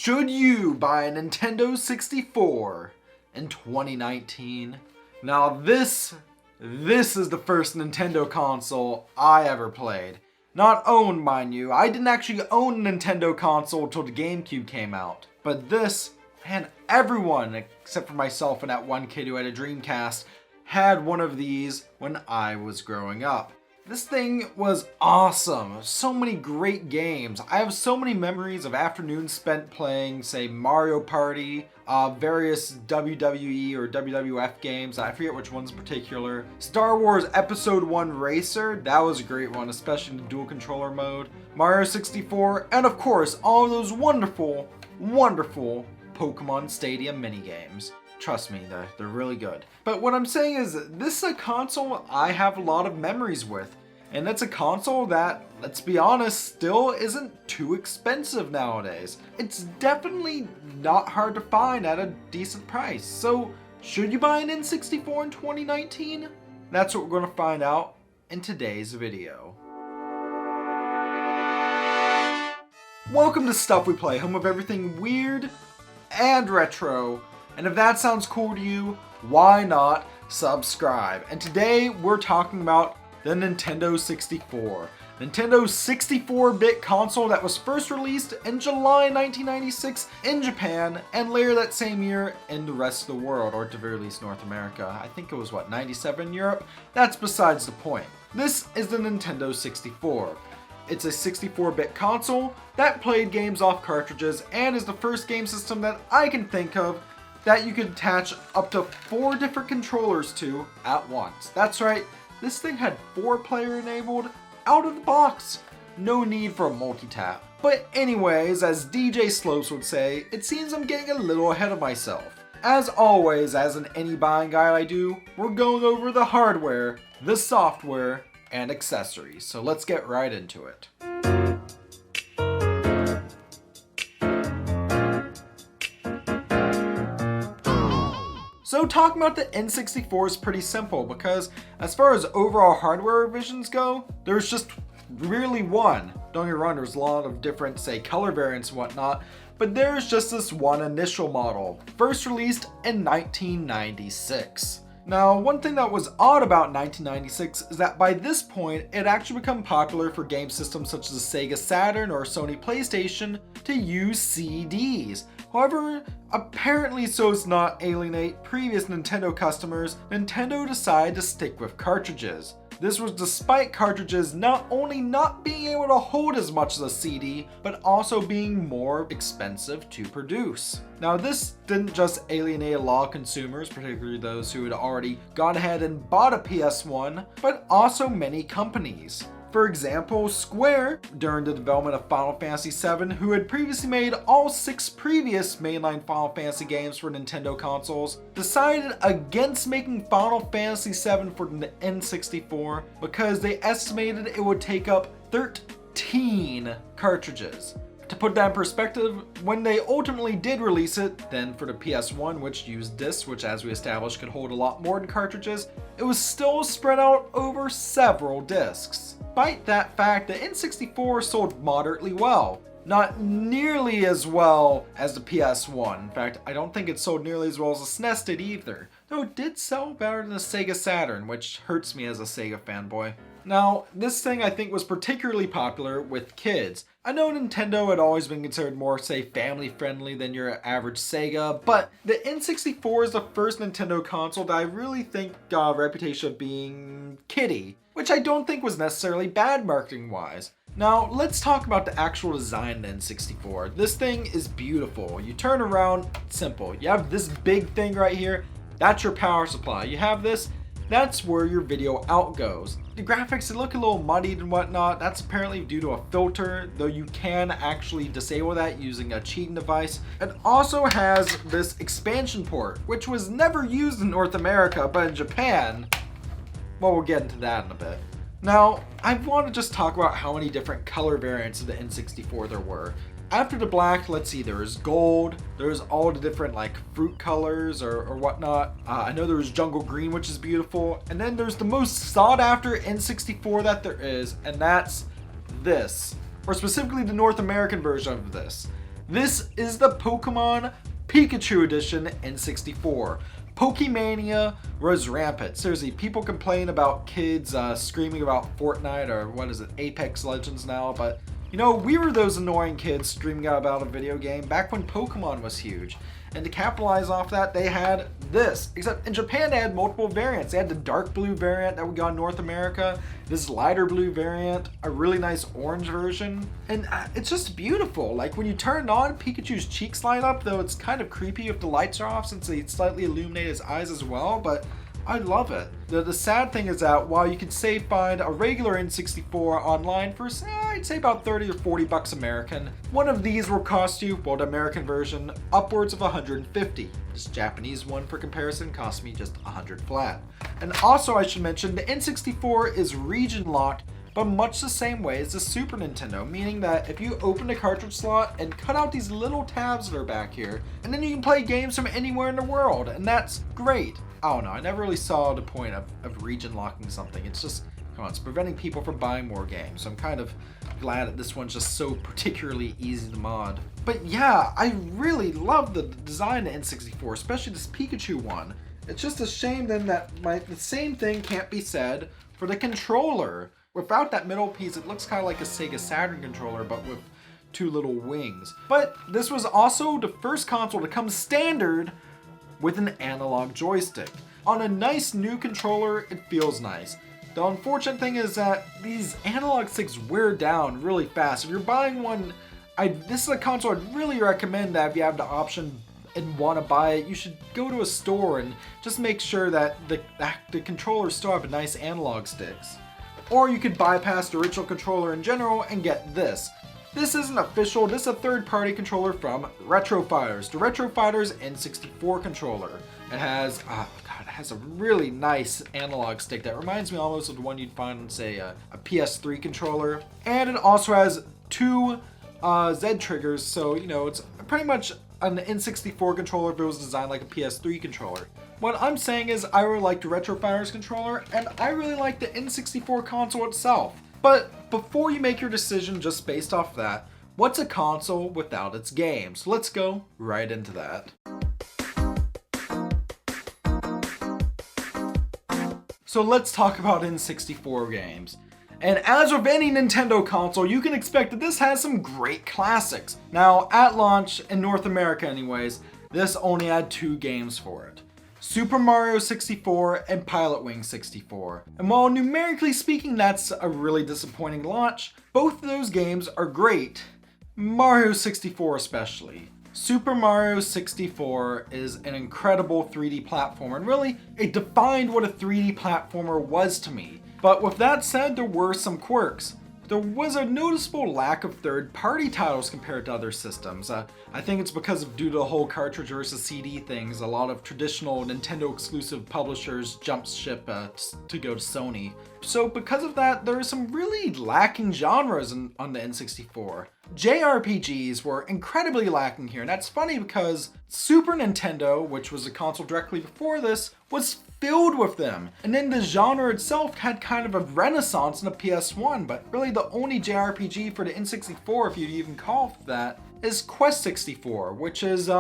Should you buy a Nintendo 64 in 2019? Now this is the first Nintendo console I ever played. Not owned, mind you. I didn't actually own a Nintendo console until the GameCube came out. But this, man, everyone except for myself and that one kid who had a Dreamcast had one of these when I was growing up. This thing was awesome. So many great games. I have so many memories of afternoons spent playing, say, Mario Party, various WWE or WWF games. I forget which ones in particular. Star Wars Episode 1 Racer, that was a great one, especially in the dual controller mode. Mario 64, and of course, all of those wonderful, wonderful Pokemon Stadium minigames. Trust me, they're really good. But what I'm saying is, this is a console I have a lot of memories with. And it's a console that, let's be honest, still isn't too expensive nowadays. It's definitely not hard to find at a decent price. So, should you buy an N64 in 2019? That's what we're going to find out in today's video. Welcome to Stuff We Play, home of everything weird and retro. And if that sounds cool to you, why not subscribe? And today we're talking about the Nintendo 64. Nintendo's 64-bit console that was first released in July 1996 in Japan and later that same year in the rest of the world, or at the very least North America. I think it was, 97 in Europe? That's besides the point. This is the Nintendo 64. It's a 64-bit console that played games off cartridges and is the first game system that I can think of that you could attach up to 4 different controllers to at once. That's right, this thing had 4-player enabled out of the box. No need for a multi-tap. But anyways, as DJ Slopes would say, it seems I'm getting a little ahead of myself. As always, as in any buying guide I do, we're going over the hardware, the software, and accessories. So let's get right into it. So talking about the N64 is pretty simple because as far as overall hardware revisions go, there's just really one. Don't get me wrong, there's a lot of different, say, color variants and whatnot, but there's just this one initial model, first released in 1996. Now, one thing that was odd about 1996 is that by this point, it actually become popular for game systems such as the Sega Saturn or Sony PlayStation to use CDs. However, apparently so as not alienate previous Nintendo customers, Nintendo decided to stick with cartridges. This was despite cartridges not only not being able to hold as much as a CD, but also being more expensive to produce. Now this didn't just alienate a lot of consumers, particularly those who had already gone ahead and bought a PS1, but also many companies. For example, Square, during the development of Final Fantasy VII, who had previously made all 6 previous mainline Final Fantasy games for Nintendo consoles, decided against making Final Fantasy VII for the N64 because they estimated it would take up 13 cartridges. To put that in perspective, when they ultimately did release it, then for the PS1, which used discs, which as we established could hold a lot more than cartridges, it was still spread out over several discs. Despite that fact, the N64 sold moderately well. Not nearly as well as the PS1. In fact, I don't think it sold nearly as well as the SNES did either. Though it did sell better than the Sega Saturn, which hurts me as a Sega fanboy. Now, this thing I think was particularly popular with kids. I know Nintendo had always been considered more, say, family-friendly than your average Sega, but the N64 is the first Nintendo console that I really think got a reputation of being kiddie, which I don't think was necessarily bad marketing-wise. Now, let's talk about the actual design of the N64. This thing is beautiful. You turn around, simple. You have this big thing right here, that's your power supply. You have this, that's where your video out goes. The graphics, they look a little muddied and whatnot. That's apparently due to a filter, though you can actually disable that using a cheating device. It also has this expansion port, which was never used in North America, but in Japan, well, we'll get into that in a bit. Now, I want to just talk about how many different color variants of the N64 there were. After the black, let's see, there's gold, there's all the different like fruit colors or whatnot. I know there's jungle green, which is beautiful. And then there's the most sought after N64 that there is, and that's this. Or specifically the North American version of this. This is the Pokemon Pikachu Edition N64. Pokemania was rampant. Seriously, people complain about kids screaming about Fortnite or what is it, Apex Legends now, but you know, we were those annoying kids screaming out about a video game back when Pokemon was huge. And to capitalize off that, they had this. Except in Japan, they had multiple variants. They had the dark blue variant that we got in North America, this lighter blue variant, a really nice orange version. And it's just beautiful. Like when you turn it on, Pikachu's cheeks light up, though it's kind of creepy if the lights are off since they slightly illuminate his eyes as well, but I love it. The sad thing is that while you can find a regular N64 online for, I'd say about 30 or 40 bucks American, one of these will cost you, well, the American version, upwards of 150. This Japanese one, for comparison, cost me just 100 flat. And also I should mention, the N64 is region locked, but much the same way as the Super Nintendo, meaning that if you open the cartridge slot and cut out these little tabs that are back here, and then you can play games from anywhere in the world, and that's great. I don't know, I never really saw the point of region locking something. It's just, come on, it's preventing people from buying more games. So I'm kind of glad that this one's just so particularly easy to mod. But yeah, I really love the design of N64, especially this Pikachu one. It's just a shame then that the same thing can't be said for the controller. Without that middle piece, it looks kind of like a Sega Saturn controller, but with two little wings. But this was also the first console to come standard with an analog joystick. On a nice new controller, it feels nice. The unfortunate thing is that these analog sticks wear down really fast. If you're buying one, this is a console I'd really recommend that if you have the option and want to buy it, you should go to a store and just make sure that the controllers still have nice analog sticks. Or you could bypass the original controller in general and get this. This isn't official, this is a third-party controller from Retrofighters. The Retrofighters N64 controller. It has, it has a really nice analog stick that reminds me almost of the one you'd find on, say, a PS3 controller. And it also has two Z triggers, so, you know, it's pretty much an N64 controller if it was designed like a PS3 controller. What I'm saying is I really like the Retrofighters controller, and I really like the N64 console itself. But before you make your decision just based off that, what's a console without its games? Let's go right into that. So let's talk about N64 games. And as with any Nintendo console, you can expect that this has some great classics. Now, at launch, in North America anyways, this only had 2 games for it. Super Mario 64 and Pilot Wing 64. And while numerically speaking that's a really disappointing launch, both of those games are great. Mario 64 especially. Super Mario 64 is an incredible 3D platformer, and really, it defined what a 3D platformer was to me. But with that said, there were some quirks. There was a noticeable lack of third-party titles compared to other systems. I think it's because due to the whole cartridge versus CD things, a lot of traditional Nintendo exclusive publishers jumped ship to go to Sony. So because of that, there are some really lacking genres on the N64. JRPGs were incredibly lacking here, and that's funny because Super Nintendo, which was a console directly before this, was filled with them. And then the genre itself had kind of a renaissance in the PS1, but really the only JRPG for the N64, if you'd even call it that, is Quest 64, which is,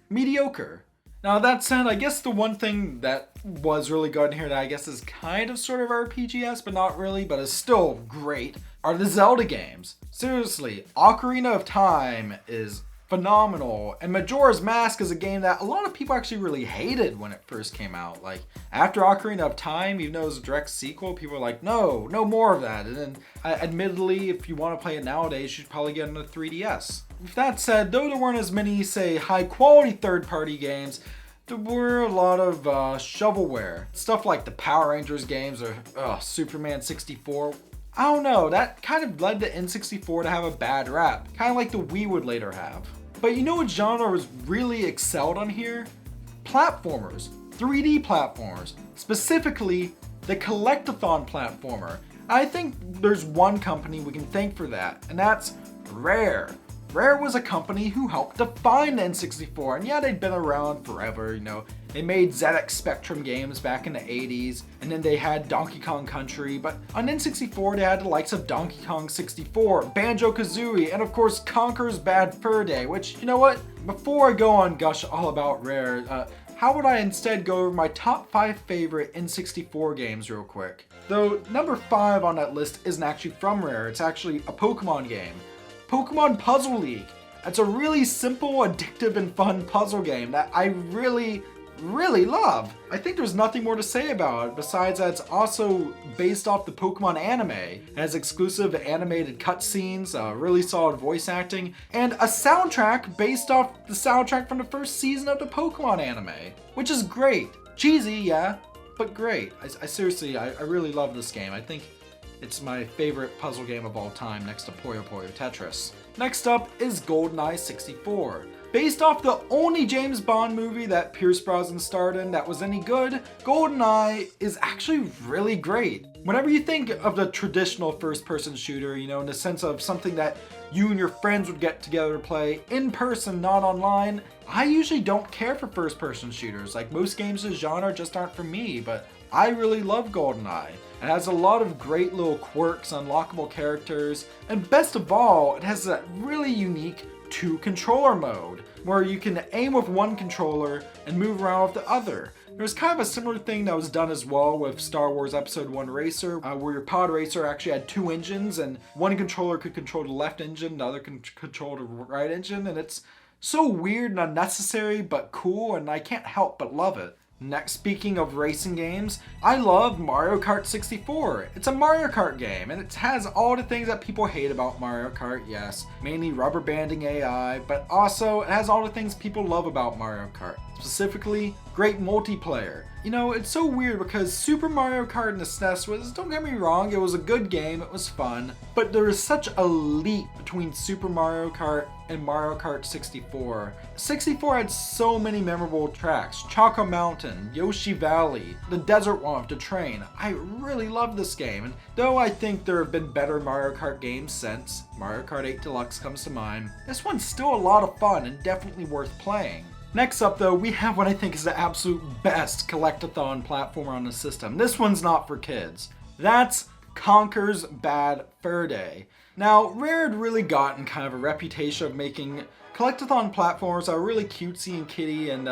mediocre. Now that said, I guess the one thing that was really good in here that I guess is kind of sort of RPG-esque, but not really, but is still great, are the Zelda games. Seriously, Ocarina of Time is phenomenal, and Majora's Mask is a game that a lot of people actually really hated when it first came out. Like, after Ocarina of Time, even though it was a direct sequel, people were like, no more of that. And then, admittedly, if you want to play it nowadays, you should probably get on a 3DS. With that said, though there weren't as many, say, high-quality third-party games, there were a lot of shovelware. Stuff like the Power Rangers games or Superman 64. I don't know, that kind of led the N64 to have a bad rap, kind of like the Wii would later have. But you know what genre was really excelled on here? Platformers, 3D platformers, specifically the Collectathon platformer. I think there's one company we can thank for that, and that's Rare. Rare was a company who helped define the N64, and yeah, they'd been around forever, you know. They made ZX Spectrum games back in the 80s, and then they had Donkey Kong Country, but on N64 they had the likes of Donkey Kong 64, Banjo-Kazooie, and of course Conker's Bad Fur Day, which, you know what? Before I go on gush all about Rare, how would I instead go over my top 5 favorite N64 games real quick? Though number 5 on that list isn't actually from Rare, it's actually a Pokemon game. Pokemon Puzzle League. It's a really simple, addictive, and fun puzzle game that I really love. I think there's nothing more to say about it besides that it's also based off the Pokemon anime. It has exclusive animated cutscenes, really solid voice acting, and a soundtrack based off the soundtrack from the first season of the Pokemon anime, which is great. Cheesy, yeah, but great. I seriously, I really love this game. I think it's my favorite puzzle game of all time next to Puyo Puyo Tetris. Next up is GoldenEye 64. Based off the only James Bond movie that Pierce Brosnan starred in that was any good, GoldenEye is actually really great. Whenever you think of the traditional first-person shooter, you know, in the sense of something that you and your friends would get together to play in person, not online, I usually don't care for first-person shooters. Like, most games of the genre just aren't for me, but I really love GoldenEye. It has a lot of great little quirks, unlockable characters, and best of all, it has that really unique 2-controller mode, where you can aim with one controller and move around with the other. There's kind of a similar thing that was done as well with Star Wars Episode 1 Racer, where your pod racer actually had 2 engines, and one controller could control the left engine, the other could control the right engine, and it's so weird and unnecessary, but cool, and I can't help but love it. Next, speaking of racing games, I love Mario Kart 64. It's a Mario Kart game, and it has all the things that people hate about Mario Kart, yes. Mainly rubber banding AI, but also it has all the things people love about Mario Kart. Specifically, great multiplayer. You know, it's so weird because Super Mario Kart in the SNES was, don't get me wrong, it was a good game, it was fun, but there is such a leap between Super Mario Kart and Mario Kart 64. 64 had so many memorable tracks: Choco Mountain, Yoshi Valley, the desert one with the train. I really love this game, and though I think there have been better Mario Kart games since, Mario Kart 8 Deluxe comes to mind, this one's still a lot of fun and definitely worth playing. Next up though, we have what I think is the absolute best collectathon platformer on the system. This one's not for kids. That's Conker's Bad Fur Day. Now, Rare had really gotten kind of a reputation of making collectathon platformers that are really cutesy and kiddie, and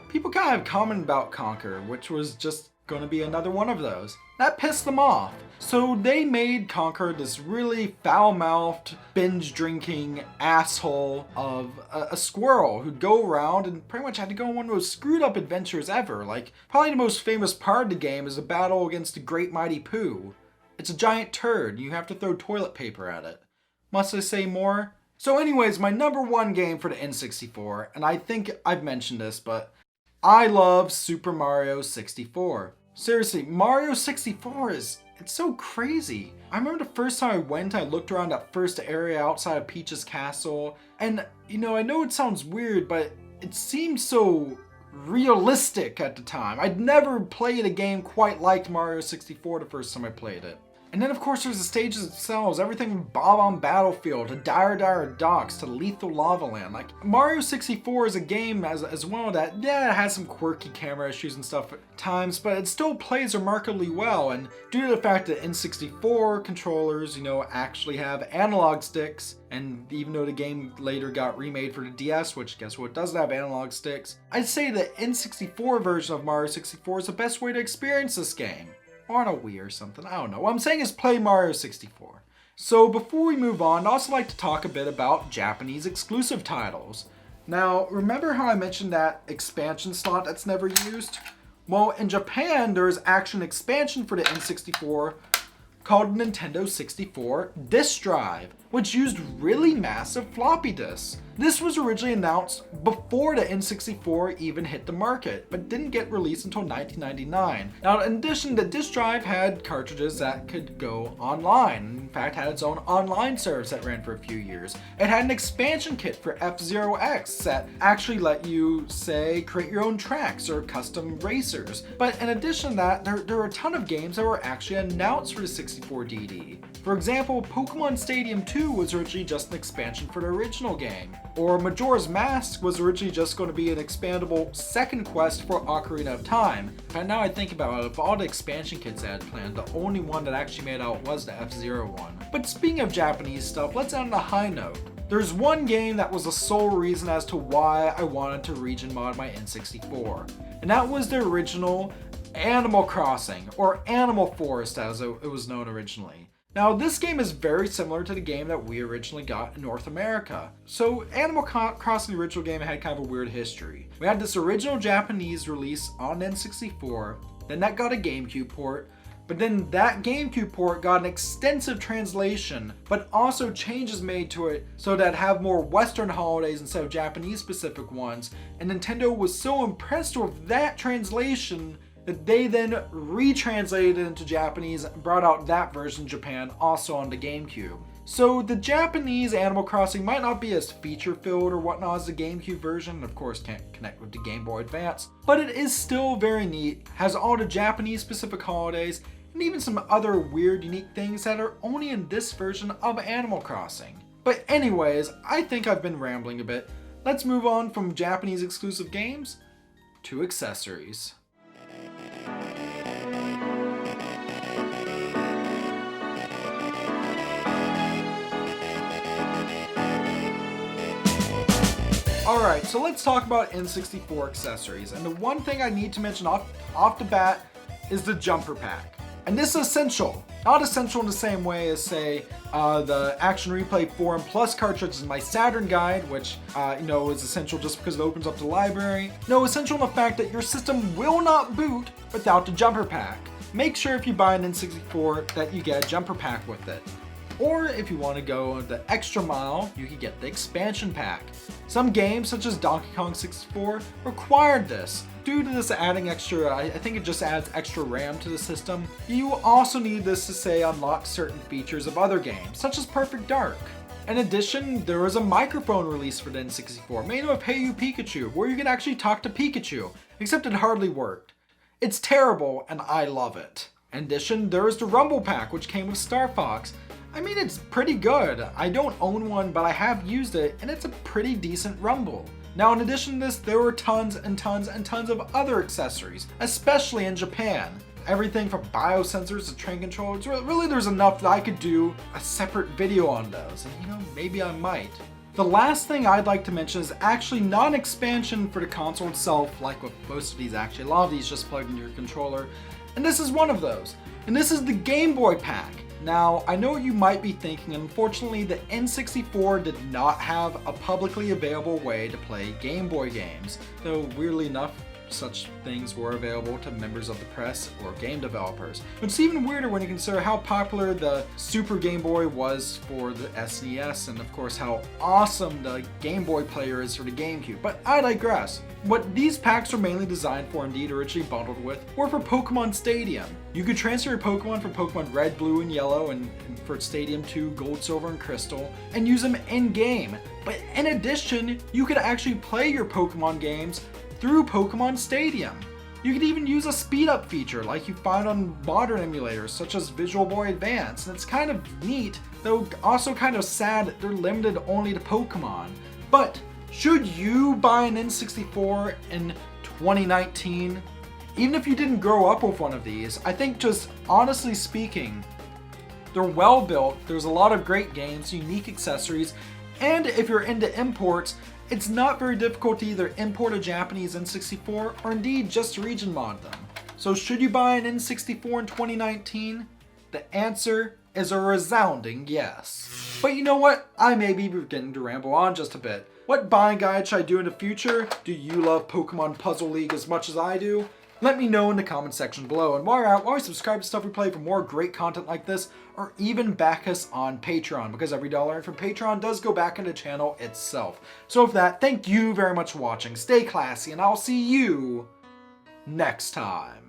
people kind of commented about Conker, which was just going to be another one of those. That pissed them off. So they made Conker this really foul-mouthed, binge-drinking asshole of a squirrel who'd go around and pretty much had to go on one of those screwed-up adventures ever. Like, probably the most famous part of the game is a battle against the Great Mighty Pooh. It's a giant turd, and you have to throw toilet paper at it. Must I say more? So anyways, my number 1 game for the N64, and I think I've mentioned this, but I love Super Mario 64. Seriously, Mario 64 it's so crazy. I remember the first time I went, I looked around that first area outside of Peach's castle, and you know, I know it sounds weird, but it seemed so realistic at the time. I'd never played a game quite like Mario 64 the first time I played it. And then of course there's the stages themselves, everything from Bob-omb Battlefield to Dire Dire Docks to Lethal Lava Land. Like, Mario 64 is a game as well that, yeah, it has some quirky camera issues and stuff at times, but it still plays remarkably well, and due to the fact that N64 controllers, you know, actually have analog sticks, and even though the game later got remade for the DS, which guess what, doesn't have analog sticks, I'd say the N64 version of Mario 64 is the best way to experience this game. Or on a Wii or something, I don't know. What I'm saying is play Mario 64. So before we move on, I'd also like to talk a bit about Japanese exclusive titles. Now, remember how I mentioned that expansion slot that's never used? Well, in Japan, there's actually an expansion for the N64 called Nintendo 64 Disk Drive, which used really massive floppy disks. This was originally announced before the N64 even hit the market, but didn't get released until 1999. Now, in addition, the disk drive had cartridges that could go online. In fact, had its own online service that ran for a few years. It had an expansion kit for F-Zero X that actually let you, say, create your own tracks or custom racers. But in addition to that, there were a ton of games that were actually announced for the 64 DD. For example, Pokemon Stadium 2 2 was originally just an expansion for the original game, or Majora's Mask was originally just going to be an expandable second quest for Ocarina of Time. But now I think about it, of all the expansion kits I had planned, the only one that actually made out was the F-Zero one. But speaking of Japanese stuff, let's end on a high note. There's one game that was the sole reason as to why I wanted to region mod my N64, and that was the original Animal Crossing, or Animal Forest as it was known originally. Now this game is very similar to the game that we originally got in North America. So Animal Crossing, the original game, had kind of a weird history. We had this original Japanese release on N64, then that got a GameCube port, but then that GameCube port got an extensive translation, but also changes made to it so that have more Western holidays instead of Japanese specific ones, and Nintendo was so impressed with that translation that they then retranslated it into Japanese and brought out that version in Japan also on the GameCube. So the Japanese Animal Crossing might not be as feature-filled or whatnot as the GameCube version, and of course can't connect with the Game Boy Advance, but it is still very neat, has all the Japanese specific holidays, and even some other weird, unique things that are only in this version of Animal Crossing. But anyways, I think I've been rambling a bit. Let's move on from Japanese exclusive games to accessories. Alright, so let's talk about N64 accessories, and the one thing I need to mention off the bat is the jumper pack. And this is essential. Not essential in the same way as, say, the Action Replay 4 and Plus cartridge in my Saturn guide, which, is essential just because it opens up the library. No, essential in the fact that your system will not boot without the jumper pack. Make sure if you buy an N64 that you get a jumper pack with it. Or if you want to go the extra mile, you can get the expansion pack. Some games, such as Donkey Kong 64, required this. Due to this adding extra, I think it just adds extra RAM to the system. You also need this to, say, unlock certain features of other games, such as Perfect Dark. In addition, there was a microphone release for the N64, made of Hey You Pikachu, where you can actually talk to Pikachu, except it hardly worked. It's terrible, and I love it. In addition, there is the Rumble Pack, which came with Star Fox. I mean, it's pretty good. I don't own one, but I have used it, and it's a pretty decent Rumble. Now, in addition to this, there were tons and tons and tons of other accessories, especially in Japan. Everything from biosensors to train controllers. Really, there's enough that I could do a separate video on those, and maybe I might. The last thing I'd like to mention is actually not an expansion for the console itself, like with most of these actually. A lot of these just plug into your controller, and this is one of those. And this is the Game Boy pack. Now, I know what you might be thinking, unfortunately the N64 did not have a publicly available way to play Game Boy games, though weirdly enough, such things were available to members of the press or game developers. But it's even weirder when you consider how popular the Super Game Boy was for the SNES, and of course how awesome the Game Boy player is for the GameCube, but I digress. What these packs were mainly designed for, indeed originally bundled with, were for Pokemon Stadium. You could transfer your Pokemon from Pokemon Red, Blue, and Yellow, and for Stadium 2, Gold, Silver, and Crystal, and use them in-game. But in addition, you could actually play your Pokemon games through Pokemon Stadium. You could even use a speed-up feature like you find on modern emulators such as Visual Boy Advance, and it's kind of neat, though also kind of sad that they're limited only to Pokemon. But should you buy an N64 in 2019? Even if you didn't grow up with one of these, I think just honestly speaking, they're well built, there's a lot of great games, unique accessories, and if you're into imports, it's not very difficult to either import a Japanese N64 or indeed just region mod them. So should you buy an N64 in 2019? The answer is a resounding yes. But you know what? I may be beginning to ramble on just a bit. What buying guide should I do in the future? Do you love Pokemon Puzzle League as much as I do? Let me know in the comment section below, and while you're out, while you subscribe to Stuff We Play for more great content like this, or even back us on Patreon, because every dollar earned from Patreon does go back into the channel itself. So with that, thank you very much for watching, stay classy, and I'll see you next time.